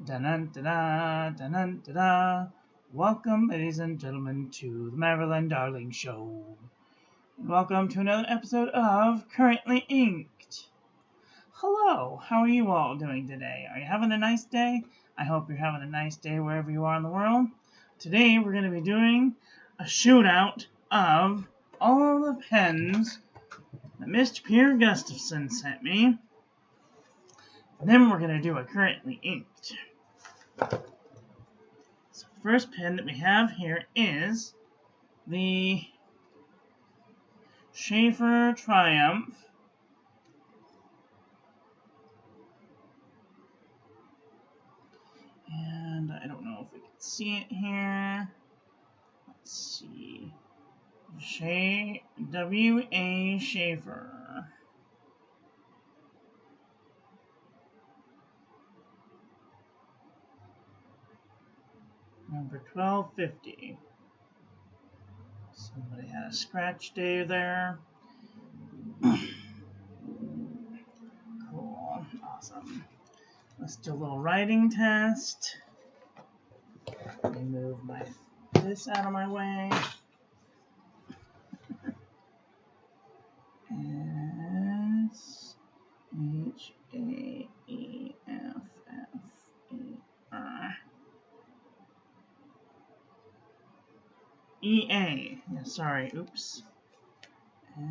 Da-da-da-da, da-da-da-da. Welcome, ladies and gentlemen, to the Marilyn Darling Show. And welcome to another episode of Currently Inked. Hello, how are you all doing today? Are you having a nice day? I hope you're having a nice day wherever you are in the world. Today we're going to be doing a shootout of all the pens that Mr. Pierre Gustafson sent me. And then we're going to do a Currently Inked. So the first pen that we have here is the Sheaffer Triumph. And I don't know if we can see it here. Let's see. W.A. Sheaffer. Number 1250. Somebody had a scratch day there. Cool. Awesome. Let's do a little writing test. Let me move this out of my way. S-H-A-E-F-F-E-R. E-A. Yeah, sorry, oops.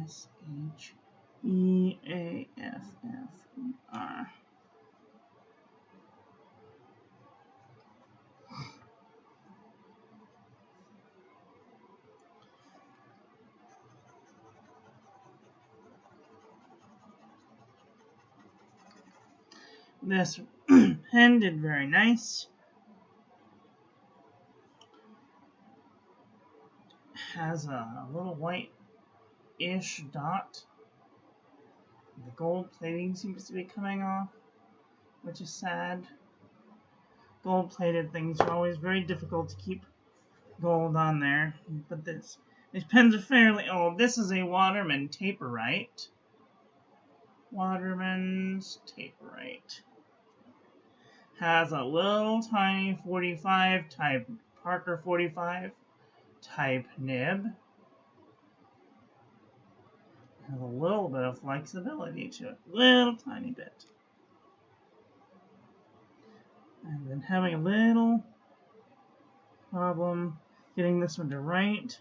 S-H-E-A-F-F-E-R. This pen did very nice. Has a little white-ish dot. The gold plating seems to be coming off, which is sad. Gold-plated things are always very difficult to keep gold on there. But these pens are fairly old. This is a Waterman Taperite. Waterman's Taperite. Has a little tiny 45 type, Parker 45 type nib. Has a little bit of flexibility to it, little tiny bit. I've been having a little problem getting this one to write.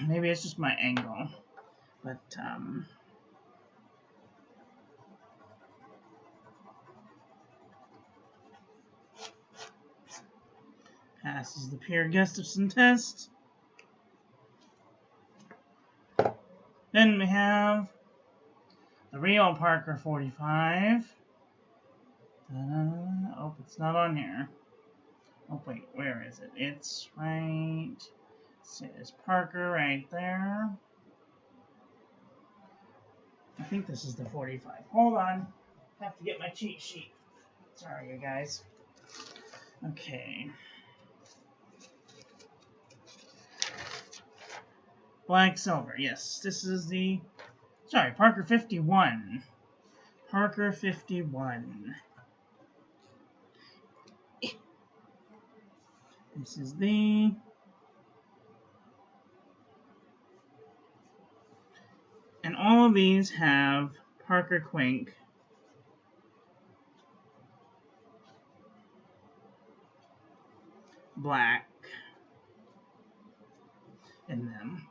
Maybe it's just my angle, but passes the Pierre Gustafson test. Then we have the real Parker 45. Oh, it's not on here. Oh, wait, where is it? It's right. It says Parker right there. I think this is the 45. Hold on. I have to get my cheat sheet. Sorry, you guys. Okay. Black silver. Yes, this is the... Sorry, Parker 51. Parker 51. This is the... And all of these have Parker Quink black in them.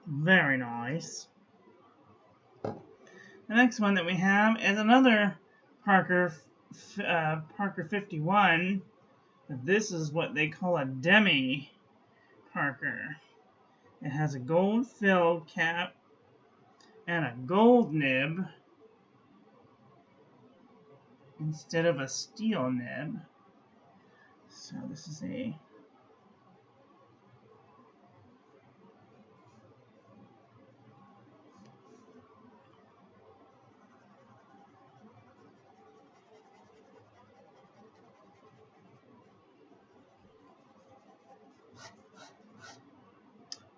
Very nice. The next one that we have is another Parker 51. This is what they call a demi Parker. It has a gold filled cap and a gold nib instead of a steel nib. So this is a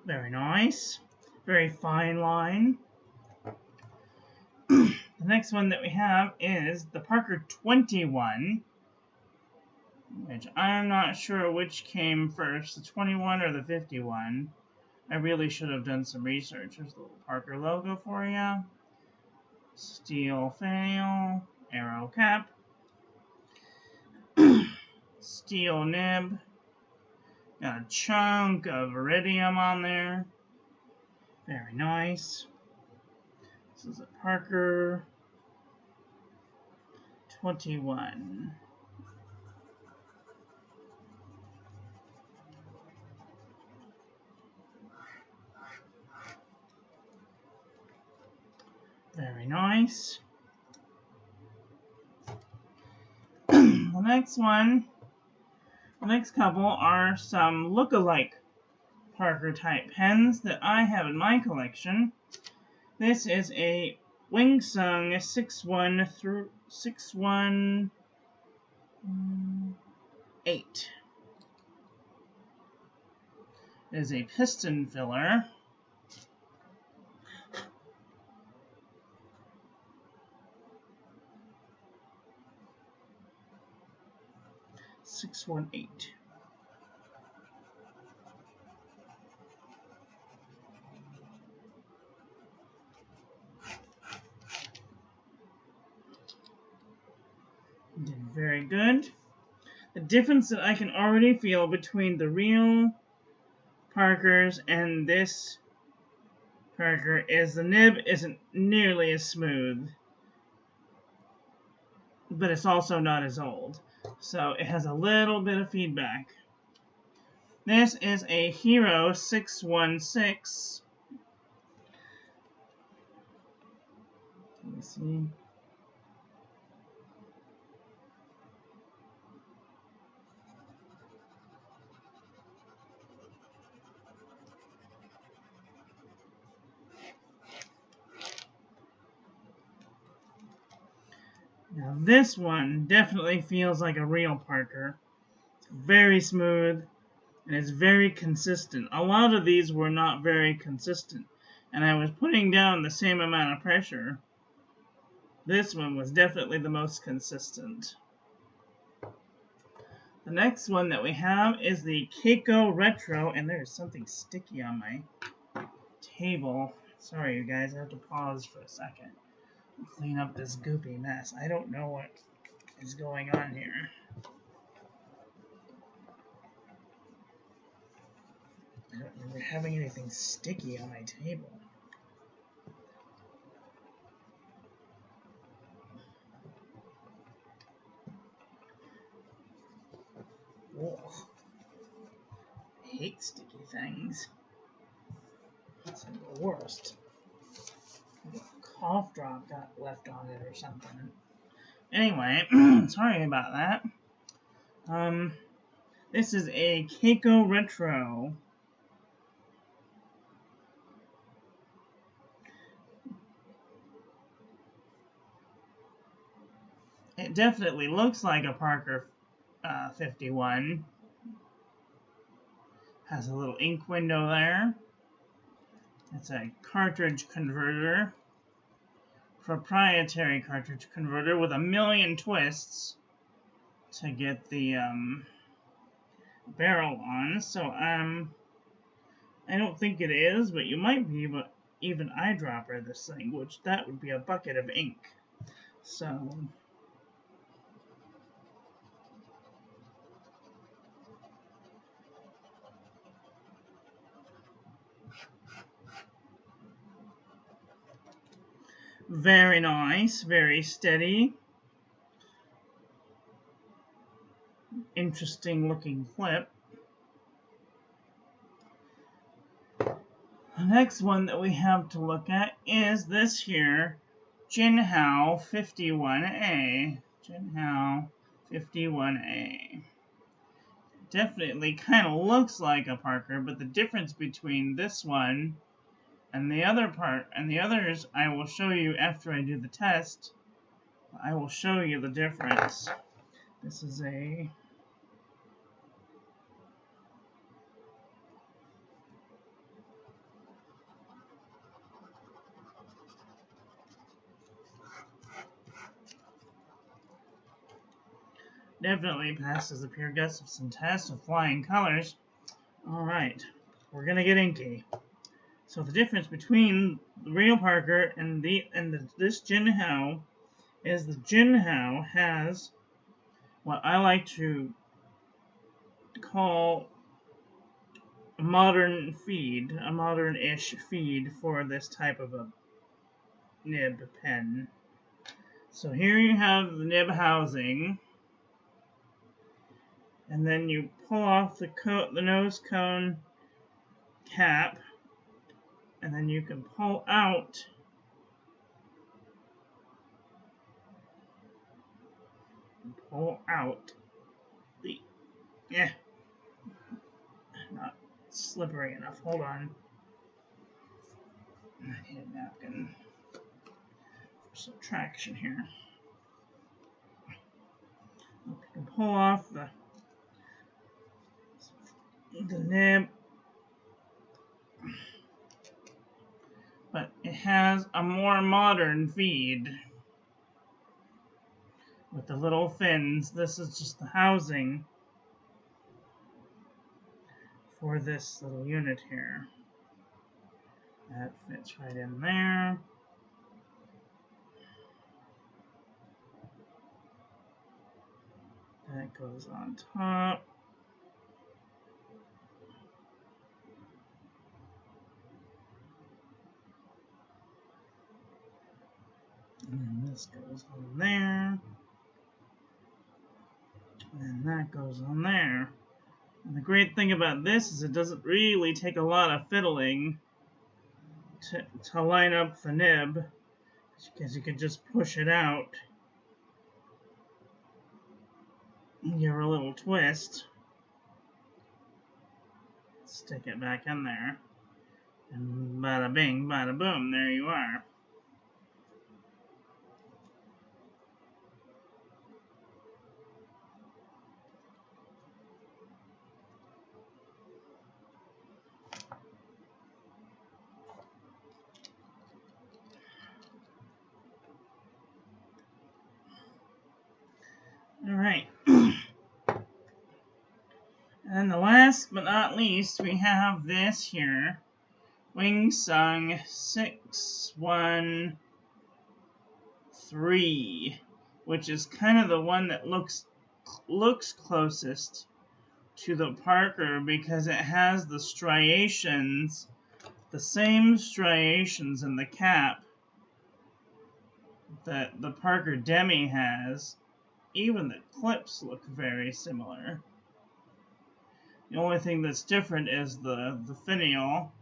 Very nice. Very fine line. The next one that we have is the Parker 21, which I'm not sure which came first, the 21 or the 51. I really should have done some research. There's the little Parker logo for you. Steel fail, arrow cap, steel nib, got a chunk of iridium on there. Very nice. This is a Parker 21. Very nice. The next couple are some look-alike Parker type pens that I have in my collection. This is a Wingsung 618. It is a piston filler. .618. Did very good. The difference that I can already feel between the real Parkers and this Parker is the nib isn't nearly as smooth, but it's also not as old. So it has a little bit of feedback. This is a Hero 616. Let me see. Now this one definitely feels like a real Parker. It's very smooth and it's very consistent. A lot of these were not very consistent, and I was putting down the same amount of pressure. This one was definitely the most consistent. The next one that we have is the Caico Retro, and there's something sticky on my table. Sorry, you guys, I have to pause for a second. Clean up this goopy mess. I don't know what is going on here. I don't remember having anything sticky on my table. Ugh. I hate sticky things. It's the worst. A cough drop got left on it or something. Anyway, sorry about that. This is a Caico Retro. It definitely looks like a Parker 51. Has a little ink window there. It's a cartridge converter. Proprietary cartridge converter with a million twists to get the barrel on. So I don't think it is, but you might be able to even eyedropper this thing, which that would be a bucket of ink. So very nice, very steady. Interesting looking clip. The next one that we have to look at is this here, Jinhao 51A. Jinhao 51A. Definitely kind of looks like a Parker, but the difference between this one and the others I will show you after I do the test. I will show you the difference. This is a definitely passes the pure Gustafson test with flying colors. Alright, we're gonna get inky. So the difference between the real Parker and this Jinhao is the Jinhao has what I like to call a modern feed, a modern-ish feed for this type of a nib pen. So here you have the nib housing, and then you pull off the nose cone cap, and then you can pull out the not slippery enough. Hold on. I need a napkin for some traction here. You can pull off the nib, but it has a more modern feed with the little fins. This is just the housing for this little unit here. That fits right in there. That goes on top. And this goes on there. And that goes on there. And the great thing about this is it doesn't really take a lot of fiddling to line up the nib, because you can just push it out, give her a little twist, stick it back in there, and bada bing, bada boom, there you are. Alright. And the last but not least, we have this here, Wingsung 613, which is kind of the one that looks closest to the Parker because it has the striations, the same striations in the cap that the Parker Demi has. Even the clips look very similar. The only thing that's different is the finial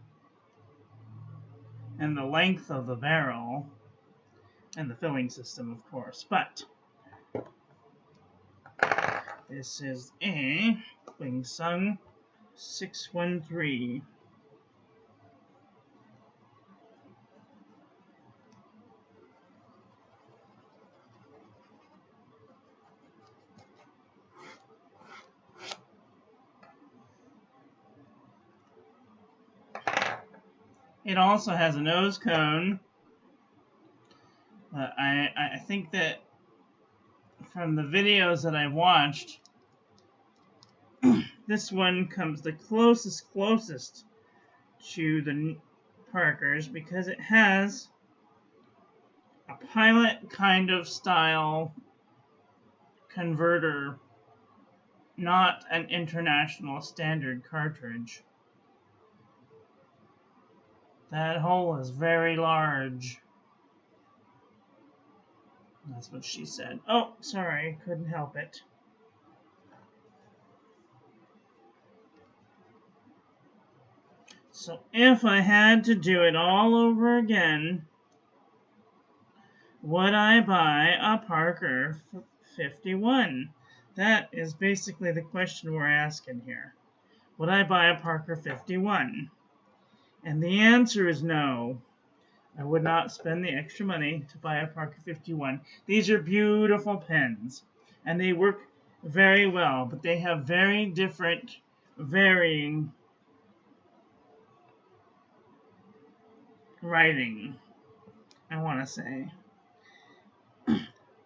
and the length of the barrel and the filling system, of course. But this is a Wingsung 613. It also has a nose cone. I think that from the videos that I've watched, this one comes the closest to the Parkers because it has a pilot kind of style converter, not an international standard cartridge. That hole is very large. That's what she said. Oh, sorry, couldn't help it. So if I had to do it all over again, would I buy a Parker 51? That is basically the question we're asking here. Would I buy a Parker 51? And the answer is no. I would not spend the extra money to buy a Parker 51. These are beautiful pens, and they work very well, but they have very different, varying writing, I want to say.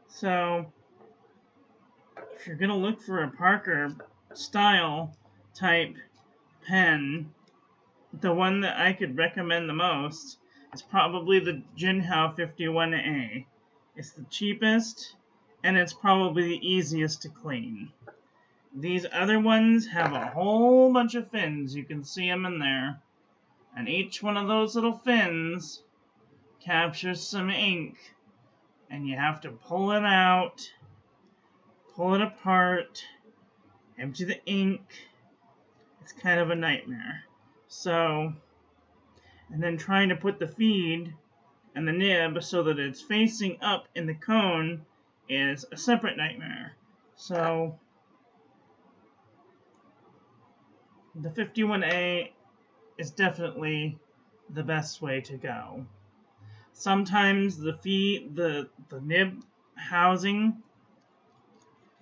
So, if you're going to look for a Parker style type pen, the one that I could recommend the most is probably the Jinhao 51A. It's the cheapest, and it's probably the easiest to clean. These other ones have a whole bunch of fins. You can see them in there. And each one of those little fins captures some ink. And you have to pull it out, pull it apart, empty the ink. It's kind of a nightmare. So, and then trying to put the feed and the nib so that it's facing up in the cone is a separate nightmare. So, the 51A is definitely the best way to go. Sometimes the nib housing,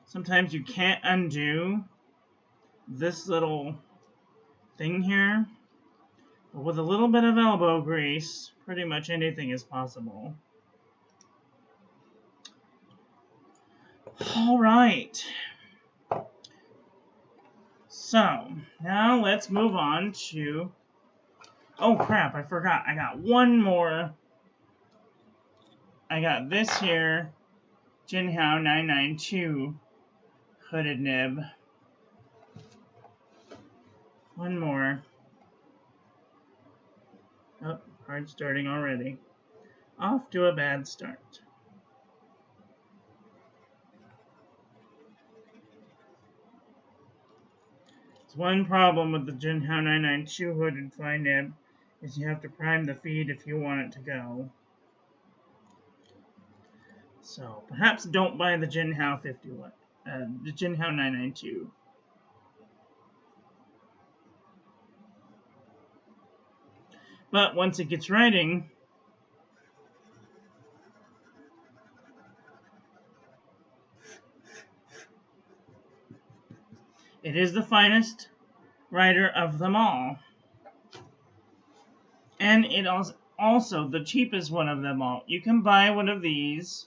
sometimes you can't undo this little thing here. But with a little bit of elbow grease, pretty much anything is possible. Alright. So, now let's move on to... Oh crap, I forgot. I got one more. I got this here, Jinhao 992 hooded nib. One more. Oh, hard starting already. Off to a bad start. There's one problem with the Jinhao 992 hooded fly nib is you have to prime the feed if you want it to go. So perhaps don't buy the Jinhao 992. But once it gets writing, it is the finest writer of them all. And it is also the cheapest one of them all. You can buy one of these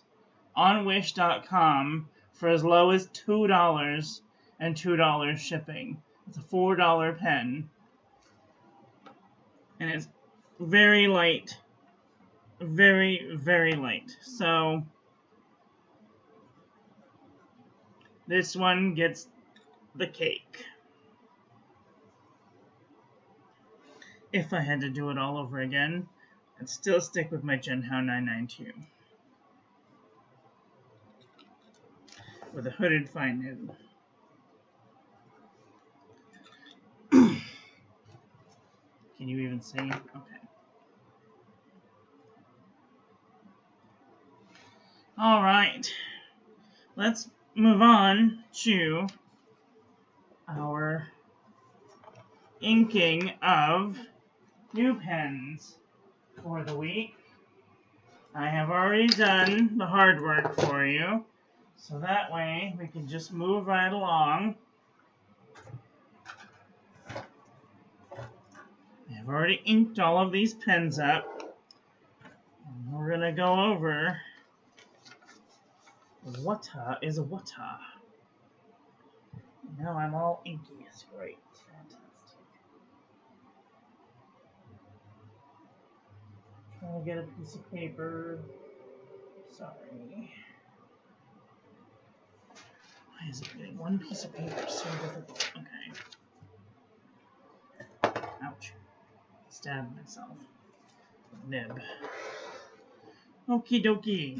on Wish.com for as low as $2 and $2 shipping. It's a $4 pen. And it's very light. Very, very light. So, this one gets the cake. If I had to do it all over again, I'd still stick with my Jinhao 992. With a hooded fine nib. Can you even see? Okay. Alright. Let's move on to our inking of new pens for the week. I have already done the hard work for you, so that way we can just move right along. I've already inked all of these pens up. And we're going to go over what is a wata. Now I'm all inky. It's great. Fantastic. Trying to get a piece of paper. Sorry. Why is it getting one piece of paper so difficult? Okay. Ouch. Stabbed myself. Nib. Okie dokie.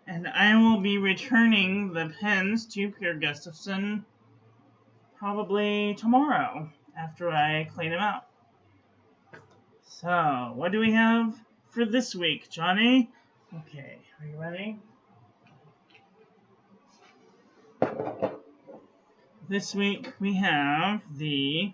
And I will be returning the pens to Pierre Gustafson probably tomorrow after I clean them out. So, what do we have for this week, Johnny? Okay, are you ready? This week we have the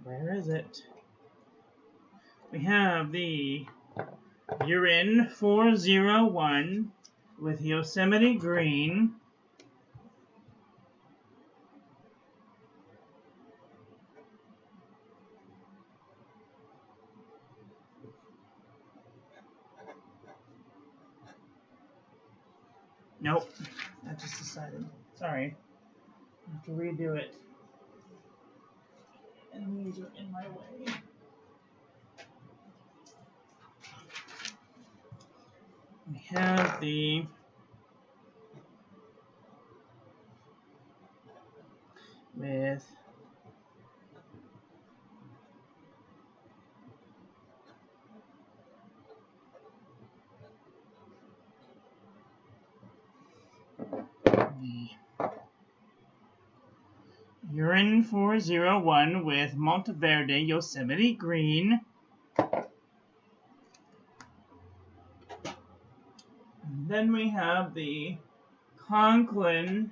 where is it? We have the Urin 401 with Yosemite Green. Nope. I just decided. Sorry. I have to redo it. And these are in my way. We have the with the Urine 401 with Monteverde Yosemite Green. And then we have the Conklin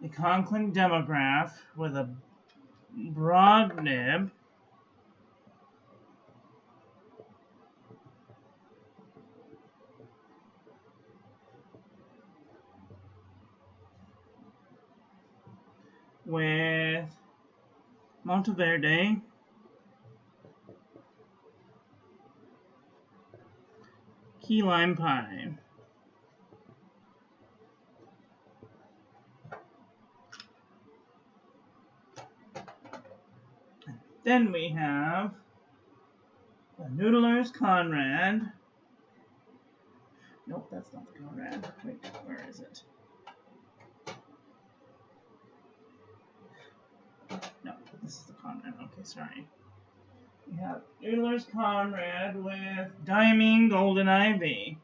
Demograph with a broad nib. With Monteverde, Key Lime Pie. Then we have the Noodler's Conrad. Nope, that's not the Conrad. Wait, where is it? No, this is the Conrad. Okay, sorry. We have Euler's Conrad with Diamine Golden Ivy.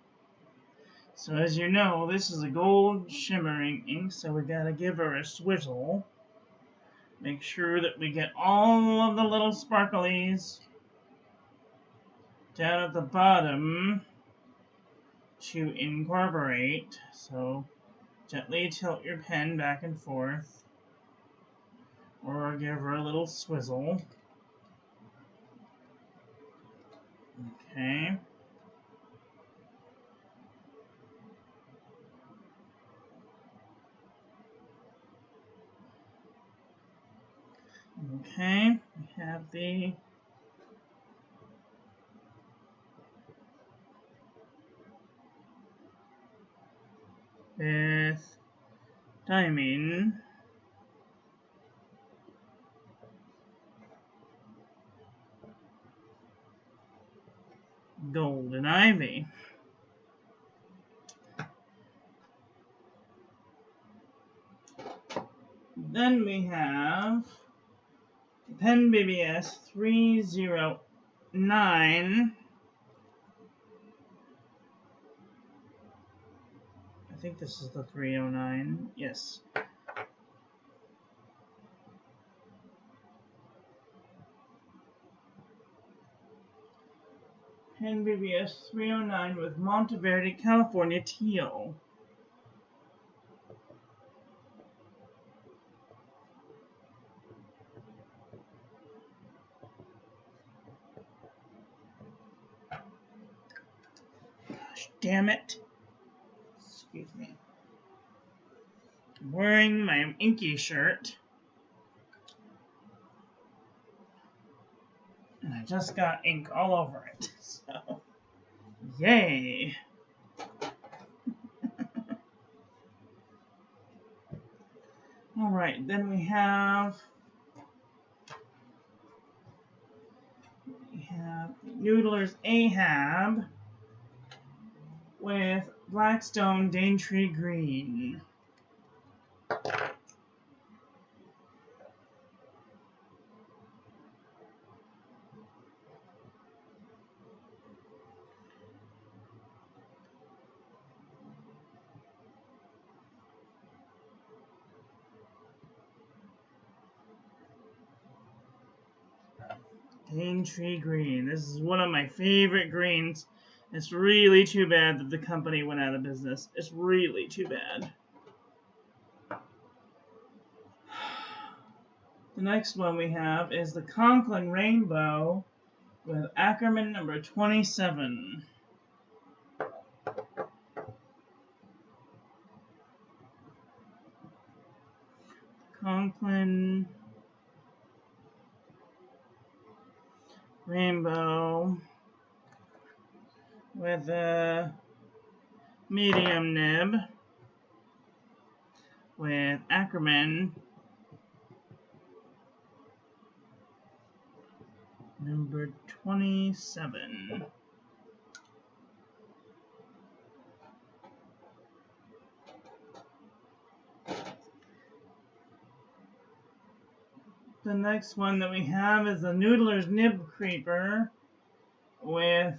So as you know, this is a gold shimmering ink, so we gotta give her a swizzle. Make sure that we get all of the little sparklies down at the bottom to incorporate. So gently tilt your pen back and forth, or give her a little swizzle. Okay. Okay, we have the with Diamine Golden Ivy. Then we have Pen BBS 309. I think this is the 309. Yes. Pen BBS 309 with Monteverde, California teal. Gosh, damn it. Excuse me. I'm wearing my inky shirt. And I just got ink all over it. So, yay. Alright, then we have Noodler's Ahab with Blackstone Daintree Green. Daintree Green. This is one of my favorite greens. It's really too bad that the company went out of business. It's really too bad. The next one we have is the Conklin Rainbow with Ackerman number 27. Conklin Rainbow with a medium nib with Ackerman number 27. The next one that we have is the Noodler's Nib Creeper with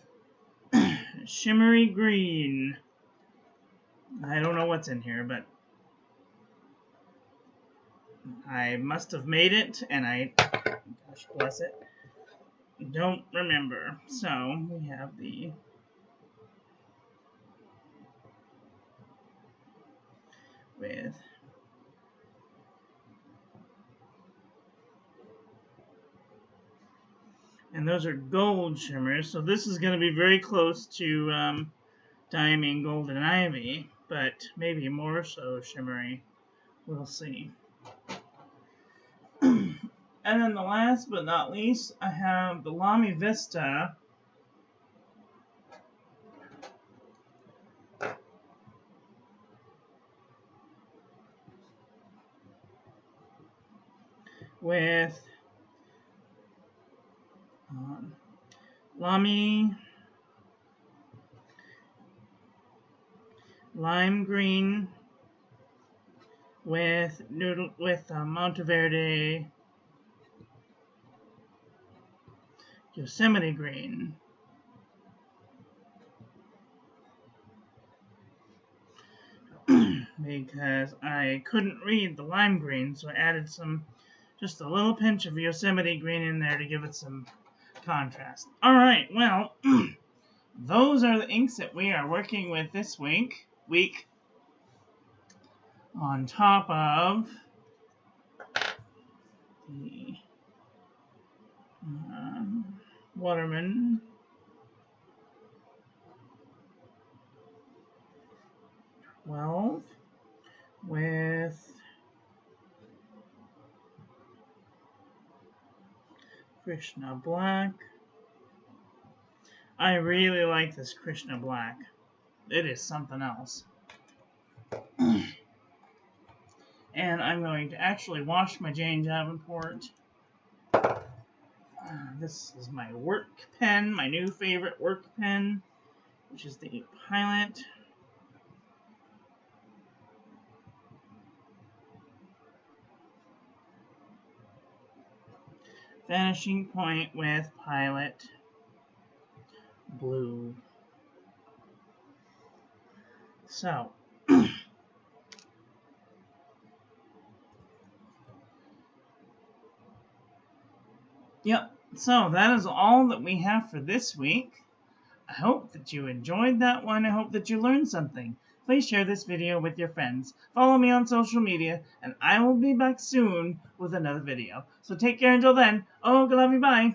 shimmery green. I don't know what's in here, but I must have made it, and gosh bless it, don't remember. So we have and those are gold shimmers, so this is going to be very close to Diamond Golden Ivy, but maybe more so shimmery. We'll see. And then the last but not least, I have the Lamy Vista with Lamy lime green with Monteverde Yosemite green. Because I couldn't read the lime green, so I added just a little pinch of Yosemite green in there to give it some contrast. Alright, well, those are the inks that we are working with this week. On top of the Waterman with Krishna Black. I really like this Krishna Black. It is something else. And I'm going to actually wash my Jane Davenport. This is my work pen, my new favorite work pen, which is the Pilot. Vanishing point with Pilot Blue. So, yep, so that is all that we have for this week. I hope that you enjoyed that one. I hope that you learned something. Please share this video with your friends. Follow me on social media, and I will be back soon with another video. So take care until then. Oh, love you, bye.